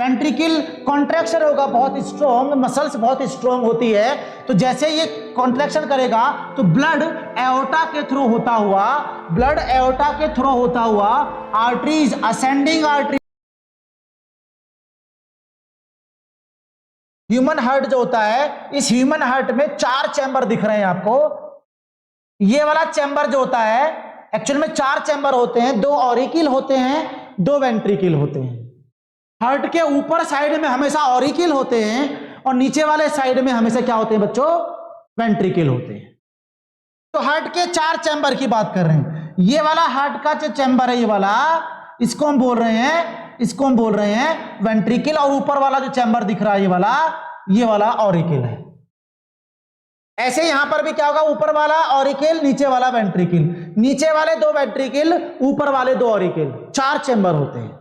Ventricle contraction होगा बहुत strong, muscles बहुत स्ट्रॉन्ग होती है, तो जैसे ये कॉन्ट्रैक्शन करेगा तो ब्लड एओर्टा के थ्रू होता हुआ arteries, ascending artery, human heart जो होता है, इस ह्यूमन हार्ट में 4 चैम्बर दिख रहे हैं आपको। ये वाला चैम्बर जो होता है एक्चुअल में 4 चैम्बर होते हैं, 2 ऑरिकल होते हैं, 2 वेंट्रिकल होते हैं। हार्ट के ऊपर साइड में हमेशा ऑरिकल होते हैं और नीचे वाले साइड में हमेशा क्या होते हैं बच्चों, वेंट्रिकल होते हैं। तो हार्ट के 4 चैम्बर की बात कर रहे हैं। ये वाला हार्ट का जो चैम्बर है, ये वाला, इसको हम बोल रहे हैं वेंट्रिकल, और ऊपर वाला जो चैम्बर दिख रहा है ये वाला ऑरिकल है। ऐसे यहां पर भी क्या होगा, ऊपर वाला ऑरिकल, नीचे वाला वेंट्रिकल, नीचे वाले 2 वेंट्रिकल, ऊपर वाले 2 ऑरिकल, 4 चैम्बर होते हैं।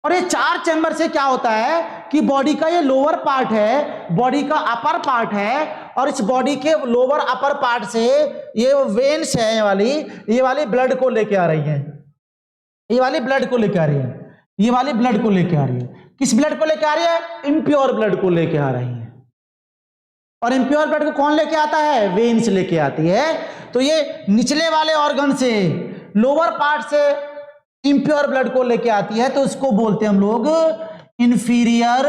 और ये 4 चैम्बर से क्या होता है कि बॉडी का ये लोअर पार्ट है, बॉडी का अपर पार्ट है, और इस बॉडी के लोअर अपर पार्ट से ये वेन्स है, ये वाली ब्लड को लेके आ रही है, ये वाली ब्लड को लेके आ रही है। किस ब्लड को लेके आ रही है? इम्प्योर ब्लड को लेके आ रही है। और इम्प्योर ब्लड को कौन लेके आता है? वेन्स लेके आती है। तो ये निचले वाले ऑर्गन से, लोअर पार्ट से इम्प्योर ब्लड को लेके आती है, तो उसको बोलते हैं हम लोग इंफीरियर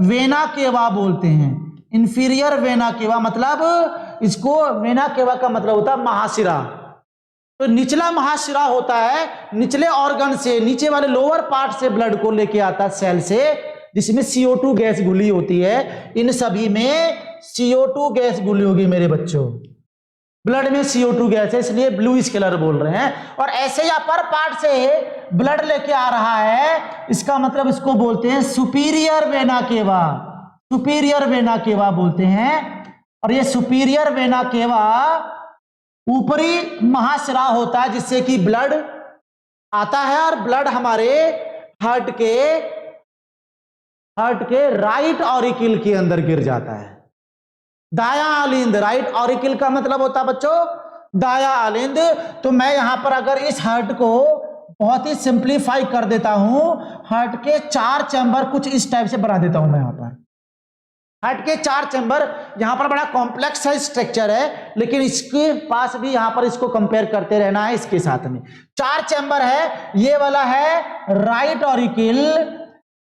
वेना केवा बोलते हैं। इंफीरियर वेना केवा मतलब, इसको वेना केवा का मतलब होता है महाशिरा। तो निचला महाशिरा होता है, निचले ऑर्गन से, नीचे वाले लोअर पार्ट से ब्लड को लेके आता है सेल से, जिसमें CO2 गैस घुली होती है। इन सभी में CO2 गैस घुली होगी मेरे बच्चों, ब्लड में CO2 गैस है, इसलिए ब्लूइश कलर बोल रहे हैं। और ऐसे ही अपर पार्ट से ब्लड लेके आ रहा है, इसका मतलब इसको बोलते हैं सुपीरियर वेना केवा बोलते हैं। और ये सुपीरियर वेना केवा ऊपरी महाशिरा होता है, जिससे कि ब्लड आता है, और ब्लड हमारे हार्ट के राइट ऑरिकल के अंदर गिर जाता है। दाया आलिंद, राइट ऑरिकल का मतलब होता है बच्चों दाया आलिंद। तो मैं यहां पर अगर इस हार्ट को बहुत ही सिंप्लीफाई कर देता हूं, हार्ट के 4 चैम्बर कुछ इस टाइप से बना देता हूं मैं। यहां पर हार्ट के 4 चैम्बर, यहां पर बड़ा कॉम्प्लेक्स है स्ट्रक्चर है, लेकिन इसके पास भी यहां पर इसको कंपेयर करते रहना है इसके साथ में। 4 चैम्बर है, ये वाला है राइट ऑरिकल,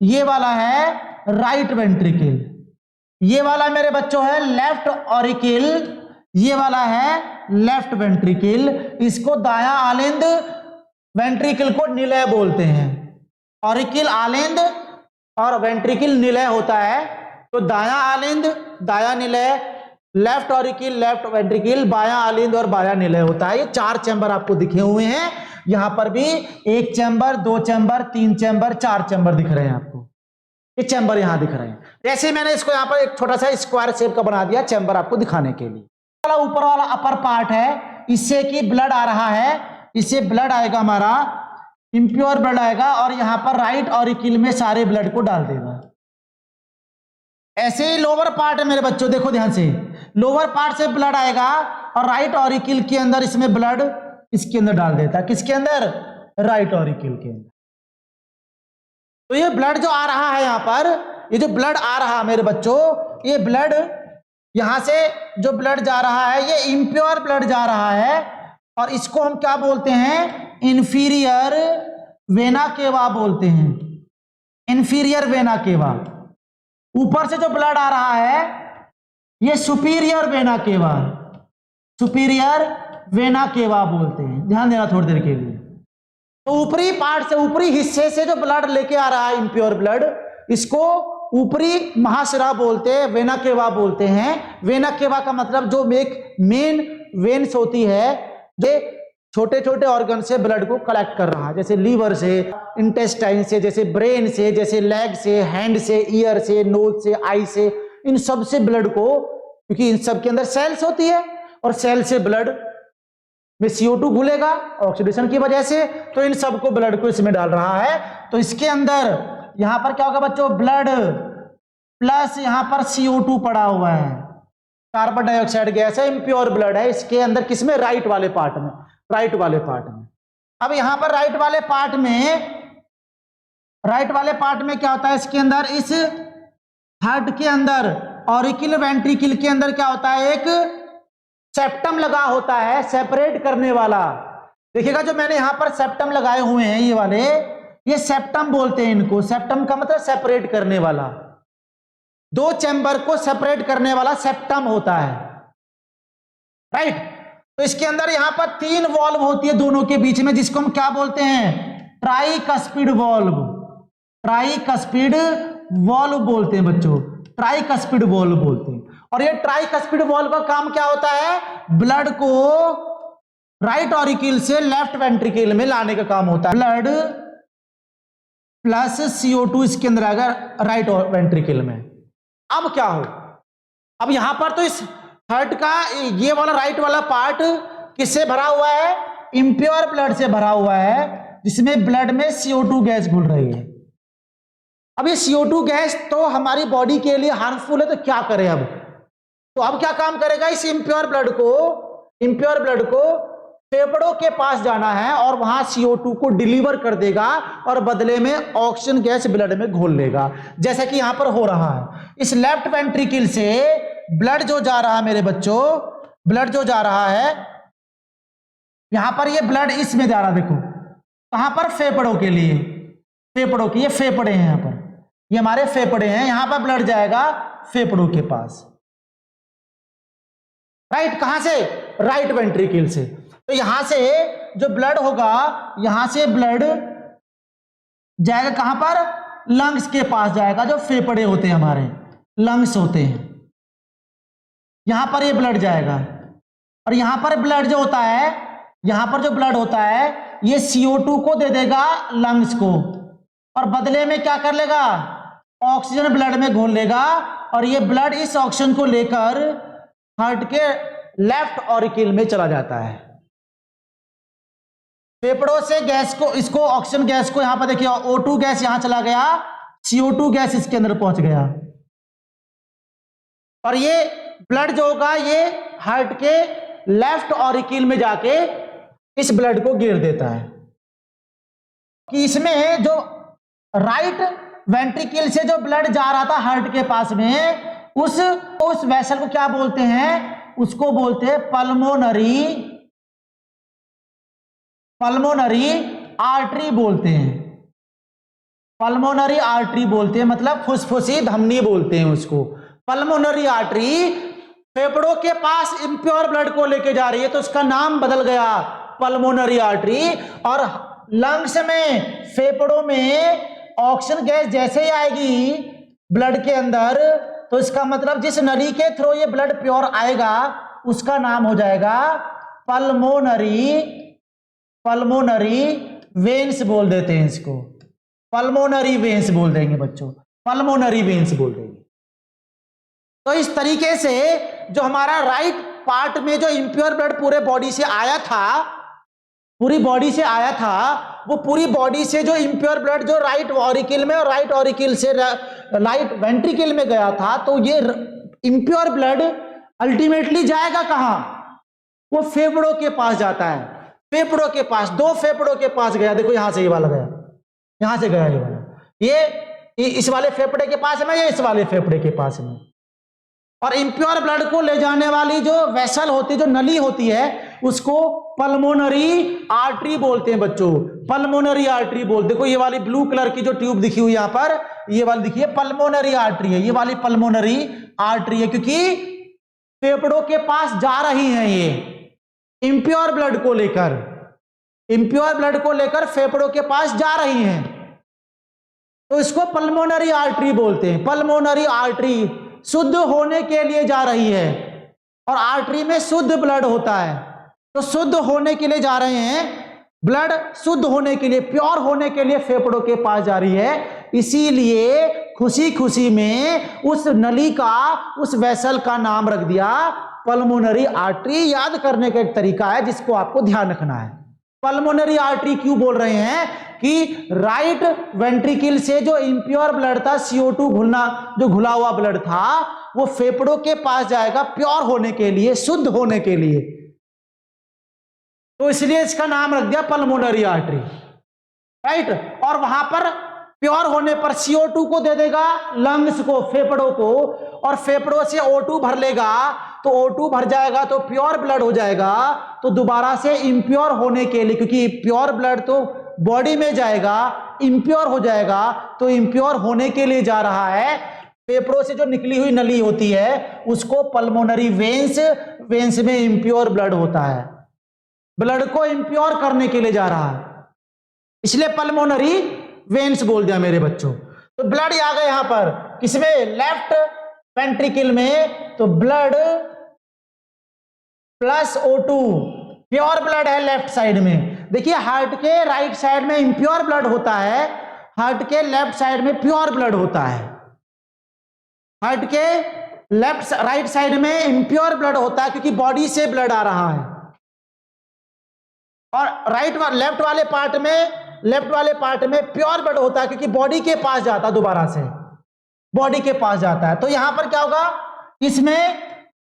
ये वाला है राइट वेंट्रिकल, ये वाला मेरे बच्चों है लेफ्ट ऑरिकल, ये वाला है लेफ्ट वेंट्रिकल। इसको दाया आलिंद, वेंट्रिकल को निलय बोलते हैं। ऑरिकल आलिंद और वेंट्रिकल निलय होता है। तो दाया आलिंद, दाया निलय, लेफ्ट ऑरिकल, लेफ्ट वेंट्रिकल, बाया आलिंद और बाया निलय होता है। ये 4 चैम्बर आपको दिखे हुए हैं। यहां पर भी 1 चैम्बर, 2 चैम्बर, 3 चैम्बर, 4 चैम्बर दिख रहे हैं आपको। ये चैम्बर यहां दिख रहे हैं। जैसे मैंने इसको यहां पर एक छोटा सा स्क्वायर शेप का बना दिया चैम्बर आपको दिखाने के लिए। ऊपर वाला अपर पार्ट है, इससे कि ब्लड आ रहा है, इससे ब्लड आएगा हमारा, इम्प्योर ब्लड आएगा, और यहां पर राइट ऑरिकल में सारे ब्लड को डाल देगा। ऐसे ही लोअर पार्ट है मेरे बच्चों, देखो ध्यान से, लोअर पार्ट से ब्लड आएगा और राइट ऑरिकल के अंदर इसमें ब्लड इसके अंदर डाल देता है। किसके अंदर? राइट ऑरिकल के अंदर। तो ये ब्लड जो आ रहा है यहां पर, ये जो ब्लड आ रहा है मेरे बच्चों, ये ब्लड यहां से जो ब्लड जा रहा है, ये इम्प्योर ब्लड जा रहा है, और इसको हम क्या बोलते हैं? इंफीरियर वेना केवा बोलते हैं। Inferior vena cava. ऊपर से जो ब्लड आ रहा है, ये superior vena cava, superior vena cava बोलते हैं। ध्यान देना थोड़ी देर के लिए। तो ऊपरी पार्ट से, ऊपरी हिस्से से जो ब्लड लेके आ रहा है इम्प्योर ब्लड, इसको ऊपरी महाशिरा बोलते हैं, वेना केवा बोलते हैं। वेना केवा का मतलब जो एक मेन वेन्स होती है, जो छोटे छोटे ऑर्गन से ब्लड को कलेक्ट कर रहा है, जैसे लीवर से, इंटेस्टाइन से, जैसे ब्रेन से, जैसे लेग से, हैंड से, ईयर से, नोज से, आई से, इन सब से ब्लड को, क्योंकि इन सब के अंदर सेल्स होती है, और सेल से ब्लड में CO2 घुलेगा ऑक्सीडेशन की वजह से, तो इन सबको ब्लड को इसमें डाल रहा है। तो इसके अंदर यहां पर क्या होगा बच्चों? ब्लड प्लस यहां पर CO2 पड़ा हुआ है, कार्बन डाइऑक्साइड गैस है, इम्प्योर ब्लड है इसके अंदर। किसमें? राइट वाले पार्ट में, राइट वाले पार्ट में। अब यहां पर राइट वाले पार्ट में राइट वाले पार्ट में क्या होता है, इसके अंदर इस हार्ट के अंदर ऑरिकिल वेंट्रिकल के अंदर क्या होता है, एक सेप्टम लगा होता है सेपरेट करने वाला। देखिएगा जो मैंने यहां पर सेप्टम लगाए हुए हैं ये वाले, ये सेप्टम बोलते हैं इनको। सेप्टम का मतलब सेपरेट करने वाला, दो चैम्बर को सेपरेट करने वाला सेप्टम होता है, राइट। तो इसके अंदर यहां पर 3 वॉल्व होती है दोनों के बीच में, जिसको हम क्या बोलते हैं, ट्राइकस्पिड वॉल्व। ट्राइकस्पिड वॉल्व बोलते हैं बच्चों, ट्राइकस्पिड वॉल्व बोलते हैं। और ये ट्राइकस्पिड वॉल्व का काम क्या होता है, ब्लड को राइट ऑरिकिल से लेफ्ट वेंट्रिकल में लाने का काम होता है। ब्लड प्लस CO2 इसके अंदर आएगा राइट वेंट्रिकल में। अब क्या हो, अब यहां पर तो इस हार्ट का ये वाला राइट वाला पार्ट किससे भरा हुआ है, इम्प्योर ब्लड से भरा हुआ है, जिसमें ब्लड में CO2 गैस घुल रही है। अब ये CO2 गैस तो हमारी बॉडी के लिए हार्मफुल है, तो क्या करें अब, तो अब क्या काम करेगा, इस इम्प्योर ब्लड को फेफड़ों के पास जाना है और वहां CO2 को डिलीवर कर देगा और बदले में ऑक्सीजन गैस ब्लड में घोल लेगा, जैसा कि यहां पर हो रहा है। इस लेफ्ट वेंट्रिकल से ब्लड जो जा रहा है मेरे बच्चों, ब्लड जो जा रहा है यहां पर, ये ब्लड इसमें जा रहा है, देखो कहां पर, फेफड़ों के लिए, फेफड़ों की, ये फेफड़े हैं यहां पर, ये हमारे फेफड़े हैं, यहां पर ब्लड जाएगा फेफड़ों के पास, राइट। कहां से, राइट वेंट्रिकल से। तो यहां से जो ब्लड होगा, यहां से ब्लड जाएगा कहां पर, लंग्स के पास जाएगा, जो फेफड़े होते हैं हमारे, लंग्स होते हैं, यहां पर ये ब्लड जाएगा। और यहां पर ब्लड जो होता है, यहां पर जो ब्लड होता है, ये CO2 को दे देगा लंग्स को, और बदले में क्या कर लेगा, ऑक्सीजन ब्लड में घोल लेगा, और ये ब्लड इस ऑक्सीजन को लेकर हार्ट के लेफ्ट ऑरिकिल में चला जाता है। फेफड़ों से गैस को, इसको ऑक्सीजन गैस को, यहां पर देखिए O2 गैस यहां चला गया, CO2 गैस इसके अंदर पहुंच गया, और ये ब्लड जो होगा ये हार्ट के लेफ्ट ऑरिकिल में जाके इस ब्लड को गिर देता है। कि इसमें जो राइट वेंट्रिकल से जो ब्लड जा रहा था हार्ट के पास में, उस वेसल को क्या बोलते हैं, उसको बोलते हैं पल्मोनरी आर्टरी बोलते हैं। पल्मोनरी आर्टरी बोलते हैं, मतलब फुसफुसी धमनी बोलते हैं उसको। पल्मोनरी आर्टरी फेफड़ों के पास इम्प्योर ब्लड को लेके जा रही है, तो उसका नाम बदल गया पल्मोनरी आर्टरी। और लंग्स में, फेफड़ों में ऑक्सीजन गैस जैसे ही आएगी ब्लड के अंदर, तो इसका मतलब जिस नली के थ्रू ये ब्लड प्योर आएगा उसका नाम हो जाएगा पल्मोनरी वेन्स बोल देते हैं इसको, पल्मोनरी वेन्स बोल देंगे बच्चों, पल्मोनरी वेन्स बोल देंगे। तो इस तरीके से जो हमारा राइट पार्ट में जो इम्प्योर ब्लड पूरे बॉडी से आया था, पूरी बॉडी से आया था, वो पूरी बॉडी से जो इम्प्योर ब्लड जो राइट ऑरिकिल में और राइट ऑरिकिल से राइट वेंट्रिकल में गया था, तो ये इम्प्योर ब्लड अल्टीमेटली जाएगा कहां, वो फेफड़ों के पास जाता है। फेफड़ों के पास, 2 फेफड़ों के पास गया, देखो यहां से ये वाला गया, यहां से गया ये वाला, ये इस वाले फेफड़े के पास में, ये इस वाले फेफड़े के पास में। और इम्प्योर ब्लड को ले जाने वाली जो वेसल होती है, जो नली होती है, उसको पल्मोनरी आर्टरी बोलते हैं बच्चों, पल्मोनरी आर्टरी बोलते। देखो ये वाली ब्लू कलर की जो ट्यूब दिखी हुई यहां पर, ये वाली दिखिए पल्मोनरी आर्टरी है, ये वाली पल्मोनरी आर्टरी है, क्योंकि फेफड़ों के पास जा रही है ये इम्प्योर ब्लड को लेकर, इम्प्योर ब्लड को लेकर फेफड़ों के पास जा रही हैं, तो इसको पल्मोनरी आर्टरी बोलते हैं। पल्मोनरी आर्टरी शुद्ध होने के लिए जा रही है, और आर्टरी में शुद्ध ब्लड होता है, तो शुद्ध होने के लिए जा रहे हैं, ब्लड शुद्ध होने के लिए, प्योर होने के लिए फेफड़ों के पास जा रही है। इसीलिए खुशी खुशी में उस नली का, उस वेसल का नाम रख दिया पल्मोनरी आर्टरी। याद करने का एक तरीका है जिसको आपको ध्यान रखना है। पल्मोनरी आर्टरी क्यों बोल रहे हैं कि राइट वेंट्रिकल से जो इम्प्योर ब्लड था, CO2 जो घुला हुआ ब्लड था, वो फेफड़ों के पास जाएगा प्योर होने के लिए, शुद्ध होने के लिए, तो इसलिए इसका नाम रख दिया पल्मोनरी आर्टरी, राइट। और वहां पर प्योर होने पर CO2 को दे देगा लंग्स को, फेफड़ों को, और फेफड़ों से O2 भर लेगा, तो O2 भर जाएगा तो प्योर ब्लड हो जाएगा। तो दोबारा से इम्प्योर होने के लिए, क्योंकि प्योर ब्लड तो बॉडी में जाएगा, इम्प्योर हो जाएगा, तो इम्प्योर होने के लिए जा रहा है। फेफड़ों से जो निकली हुई नली होती है उसको पल्मोनरी वेन्स, वेन्स में इम्प्योर ब्लड होता है, ब्लड को इम्प्योर करने के लिए जा रहा है, इसलिए पल्मोनरी वेन्स बोल दिया मेरे बच्चों। तो ब्लड आ गया यहां पर किसमें, लेफ्ट वेंट्रिकल में, तो blood plus O2, pure blood है लेफ्ट साइड में। देखिए हार्ट के राइट साइड में इम्प्योर ब्लड होता है, हार्ट के लेफ्ट साइड में प्योर ब्लड होता है। हार्ट के लेफ्ट राइट साइड में इम्प्योर ब्लड होता है क्योंकि बॉडी से ब्लड आ रहा है, और लेफ्ट वाले पार्ट में प्योर ब्लड होता है क्योंकि बॉडी के पास जाता है, दोबारा से बॉडी के पास जाता है। तो यहां पर क्या होगा, इसमें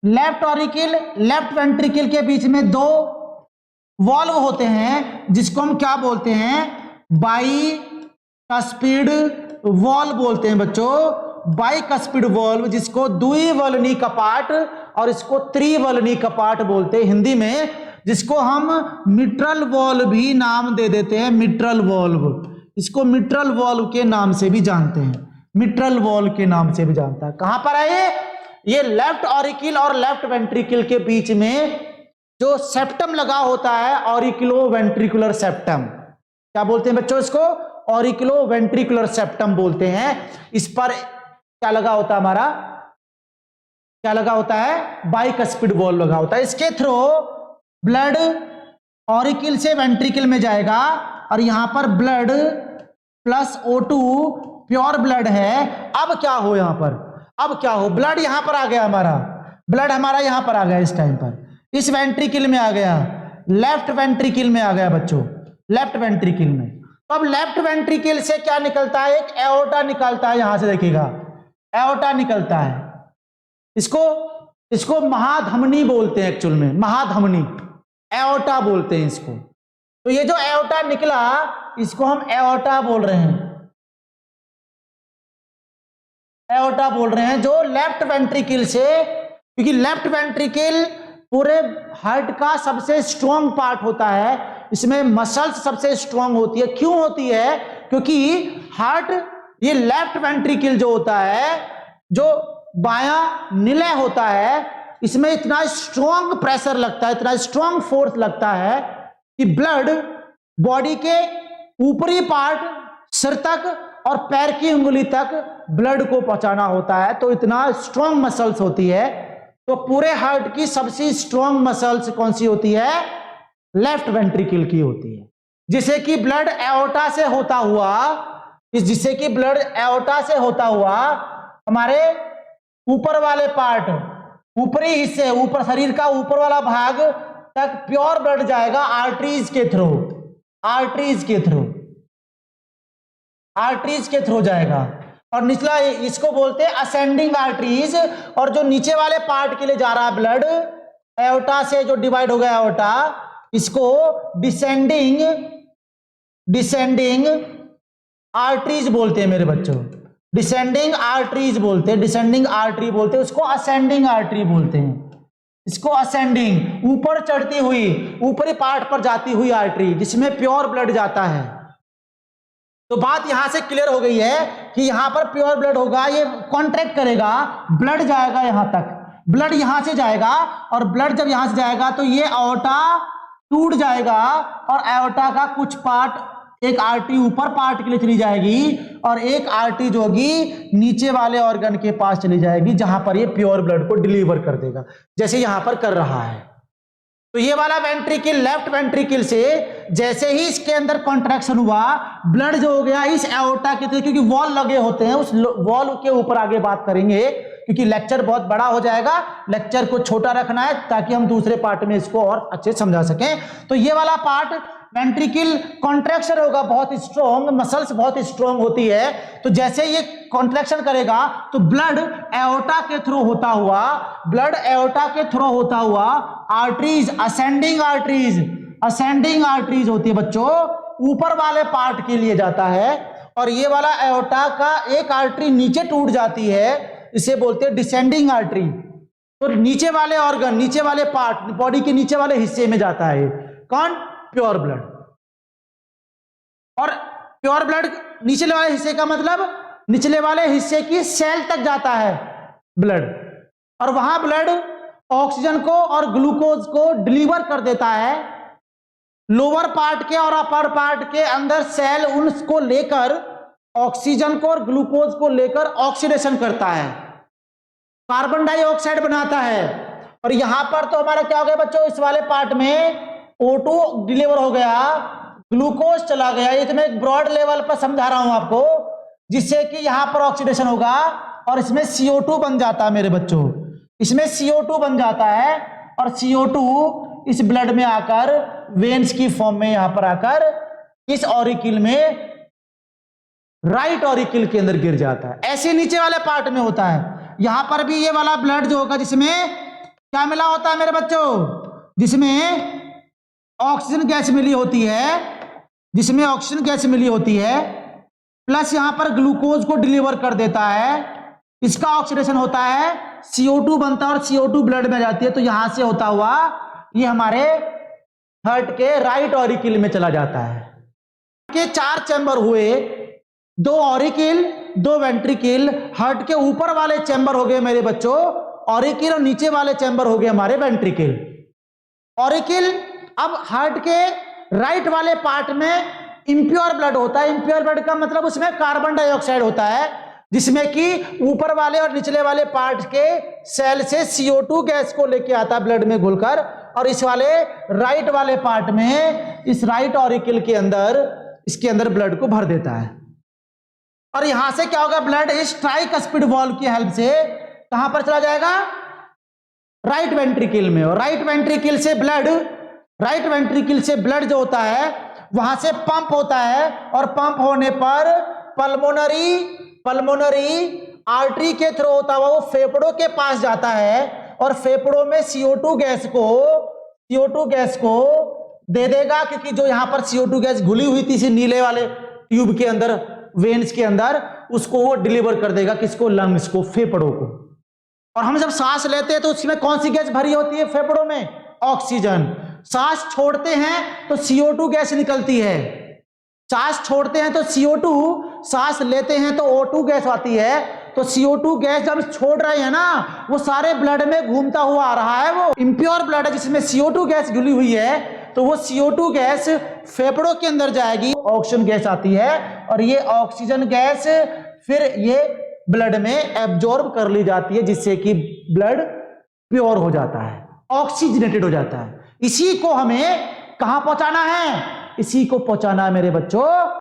लेफ्ट ऑरिकल, लेफ्ट वेंट्रिकल के बीच में दो वॉल्व होते हैं जिसको हम क्या बोलते हैं, बाइकस्पिड वॉल्व बोलते हैं बच्चों, बाइकस्पिड वॉल्व, जिसको द्विवल्नी कपाट और इसको त्रिवल्नी कपाट बोलते हैं हिंदी में, जिसको हम मिट्रल वॉल्व भी नाम दे देते हैं, मिट्रल वॉल्व, इसको मिट्रल वॉल्व के नाम से भी जानते हैं, मिट्रल वॉल्व के नाम से भी जानता है। कहां पर है ये लेफ्ट ऑरिकल और लेफ्ट वेंट्रिकल के बीच में जो सेप्टम लगा होता है, ऑरिकुलो वेंट्रिकुलर सेप्टम, क्या बोलते हैं बच्चों इसको, ऑरिकुलो वेंट्रिकुलर सेप्टम बोलते हैं। इस पर क्या लगा होता है हमारा, क्या लगा होता है, बाइकस्पिड वॉल्व लगा होता है। इसके थ्रू ब्लड ऑरिकल से वेंट्रिकल में जाएगा और यहां पर blood plus O2 pure blood है। अब क्या हो यहां पर, अब क्या हो, ब्लड यहां पर आ गया हमारा, ब्लड हमारा यहां पर आ गया, इस टाइम पर इस वेंट्रिकल में आ गया, लेफ्ट वेंट्रिकल में आ गया बच्चों, लेफ्ट वेंट्रिकल में। तो अब लेफ्ट वेंट्रिकल से क्या निकलता है, एक एओर्टा निकलता है, यहां से देखिएगा एओर्टा निकलता है, इसको महाधमनी बोलते हैं, एक्चुअल में महाधमनी, एओर्टा बोलते हैं इसको। तो ये जो एओर्टा निकला इसको हम एओर्टा बोल रहे हैं, एओर्टा बोल रहे हैं, जो लेफ्ट वेंट्रिकल से, क्योंकि लेफ्ट वेंट्रिकल पूरे हार्ट का सबसे स्ट्रॉन्ग पार्ट होता है, इसमें मसल्स सबसे स्ट्रॉन्ग होती है। क्यों होती है, क्योंकि हार्ट, ये लेफ्ट वेंट्रिकल जो होता है, जो बायां निलय होता है, इसमें इतना स्ट्रॉन्ग प्रेशर लगता है, इतना स्ट्रॉन्ग फोर्स लगता है कि ब्लड बॉडी के ऊपरी पार्ट, सिर तक और पैर की उंगली तक ब्लड को पहुंचाना होता है। तो इतना स्ट्रॉन्ग मसल्स होती है। तो पूरे हार्ट की सबसे स्ट्रॉन्ग मसल्स कौन सी होती है, लेफ्ट वेंट्रिकल की होती है, जिसे कि ब्लड एओर्टा से होता हुआ, जिससे कि ब्लड एओर्टा से होता हुआ हमारे ऊपर वाले पार्ट, ऊपरी हिस्से, ऊपर शरीर का ऊपर वाला भाग तक प्योर ब्लड जाएगा आर्टरीज के थ्रू, आर्टरीज के थ्रू, आर्टरीज के थ्रू जाएगा। और निचला, इसको बोलते हैं असेंडिंग आर्टरीज। और जो नीचे वाले पार्ट के लिए जा रहा है ब्लड, एओर्टा से जो डिवाइड हो गया एओर्टा, इसको डिसेंडिंग आर्टरीज बोलते हैं मेरे बच्चों, डिसेंडिंग आर्टरीज बोलते हैं, डिसेंडिंग आर्टरी बोलते हैं, उसको असेंडिंग आर्टरी बोलते हैं, इसको असेंडिंग, ऊपर चढ़ती हुई, ऊपरी पार्ट पर जाती हुई आर्टरी, जिसमें प्योर ब्लड जाता है। तो बात यहां से क्लियर हो गई है कि यहां पर प्योर ब्लड होगा, ये कॉन्ट्रैक्ट करेगा, ब्लड जाएगा यहां तक, ब्लड यहां से जाएगा, और ब्लड जब यहां से जाएगा तो ये एओर्टा टूट जाएगा, और एओर्टा का कुछ पार्ट, एक आर्टरी ऊपर पार्ट के लिए चली जाएगी, और एक आर्टरी जो होगी नीचे वाले ऑर्गन के पास चली जाएगी, जहां पर ये प्योर ब्लड को डिलीवर कर देगा, जैसे यहां पर कर रहा है। तो ये वाला वेंट्रिकल, लेफ्ट वेंट्रिकल से जैसे ही इसके अंदर कॉन्ट्रैक्शन हुआ, ब्लड जो हो गया इस एओर्टा के थ्रू, क्योंकि वॉल लगे होते हैं, उस वॉल के ऊपर आगे बात करेंगे, क्योंकि लेक्चर बहुत बड़ा हो जाएगा, लेक्चर को छोटा रखना है ताकि हम दूसरे पार्ट में इसको और अच्छे से समझा सकें। तो ये वाला पार्ट वेंट्रिकल कॉन्ट्रैक्शन होगा, बहुत स्ट्रॉन्ग, मसल्स बहुत स्ट्रॉन्ग होती है। तो जैसे ये कॉन्ट्रैक्शन करेगा तो ब्लड एओर्टा के थ्रू होता हुआ, ब्लड एओर्टा के थ्रू होता हुआ arteries, ascending arteries, ascending arteries होती है बच्चों, ऊपर वाले पार्ट के लिए जाता है, और ये वाला एओर्टा का एक आर्टरी नीचे टूट जाती है, इसे बोलते हैं डिसेंडिंग आर्टरी। तो नीचे वाले ऑर्गन, नीचे वाले पार्ट, बॉडी के नीचे वाले हिस्से में जाता है कौन? Pure blood. और प्योर ब्लड निचले वाले हिस्से का मतलब निचले वाले हिस्से की सेल तक जाता है ब्लड, और वहां ब्लड ऑक्सीजन को और ग्लूकोज को डिलीवर कर देता है। लोअर पार्ट के और अपर पार्ट के अंदर सेल उनको लेकर ऑक्सीजन को और ग्लूकोज को लेकर ऑक्सीडेशन करता है, कार्बन डाइऑक्साइड बनाता है। और यहां पर तो हमारा क्या हो गया बच्चों, इस वाले पार्ट में O2 डिलीवर हो गया, ग्लूकोज चला गया। ये तो मैं एक ब्रॉड लेवल पर समझा रहा हूं आपको, जिससे कि यहां पर ऑक्सीडेशन होगा और इसमें CO2 बन जाता है मेरे बच्चों, इसमें CO2 बन जाता है। और CO2 इस ब्लड में आकर वेन्स की फॉर्म में यहां पर आकर इस ऑरिकिल में, राइट ऑरिकिल के अंदर गिर जाता है। ऐसे नीचे वाले पार्ट में होता है। यहां पर भी ये वाला ब्लड जो होगा, जिसमें क्या मिला होता है मेरे बच्चों, जिसमें ऑक्सीजन गैस मिली होती है, जिसमें ऑक्सीजन गैस मिली होती है, प्लस यहां पर ग्लूकोज को डिलीवर कर देता है। इसका ऑक्सीडेशन होता है, CO2 बनता है और CO2 ब्लड में जाती है। तो यहां से होता हुआ ये हमारे हार्ट के राइट ऑरिकिल में चला जाता है। के 4 चैम्बर हुए, 2 ऑरिकिल 2 वेंट्रिकल। हार्ट के ऊपर वाले चैम्बर हो गए मेरे बच्चों ऑरिकिल, और नीचे वाले चैम्बर हो गए हमारे वेंट्रिकल। ऑरिकिल, अब हार्ट के राइट वाले पार्ट में इंप्योर ब्लड होता है। इंप्योर ब्लड का मतलब उसमें कार्बन डाइऑक्साइड होता है, जिसमें कि ऊपर वाले और निचले वाले पार्ट के सेल से CO2 गैस को लेके आता है ब्लड में घुलकर, और इस वाले राइट वाले पार्ट में, इस राइट ऑरिकिल के अंदर, इसके अंदर ब्लड को भर देता है। और यहां से क्या होगा, ब्लड इस ट्राइकस्पिड वाल्व की हेल्प से कहां पर चला जाएगा, राइट वेंट्रिकल में। और राइट वेंट्रिकल से ब्लड जो होता है वहां से पंप होता है, और पंप होने पर पल्मोनरी आर्टरी के थ्रू होता हुआ वो फेफड़ों के पास जाता है, और फेफड़ों में CO2 गैस को दे देगा, क्योंकि जो यहां पर CO2 गैस घुली हुई थी इसी नीले वाले ट्यूब के अंदर, वेन्स के अंदर, उसको वो डिलीवर कर देगा, किसको, लंग्स को, फेफड़ों को। और हम जब सांस लेते हैं तो उसमें कौन सी गैस भरी होती है फेफड़ों में, ऑक्सीजन। सांस छोड़ते हैं तो CO2 गैस निकलती है, सांस छोड़ते हैं तो CO2, सांस लेते हैं तो O2 गैस आती है। तो CO2 गैस जब छोड़ रहे हैं ना, वो सारे ब्लड में घूमता हुआ आ रहा है। वो इंप्योर ब्लड है जिसमें CO2 गैस घुली हुई है, तो वो CO2 गैस फेफड़ों के अंदर जाएगी, ऑक्सीजन गैस आती है, और ये ऑक्सीजन गैस फिर ये ब्लड में एब्जॉर्ब कर ली जाती है, जिससे कि ब्लड प्योर हो जाता है, ऑक्सीजनेटेड हो जाता है। इसी को हमें कहां पहुंचाना है, इसी को पहुंचाना है मेरे बच्चों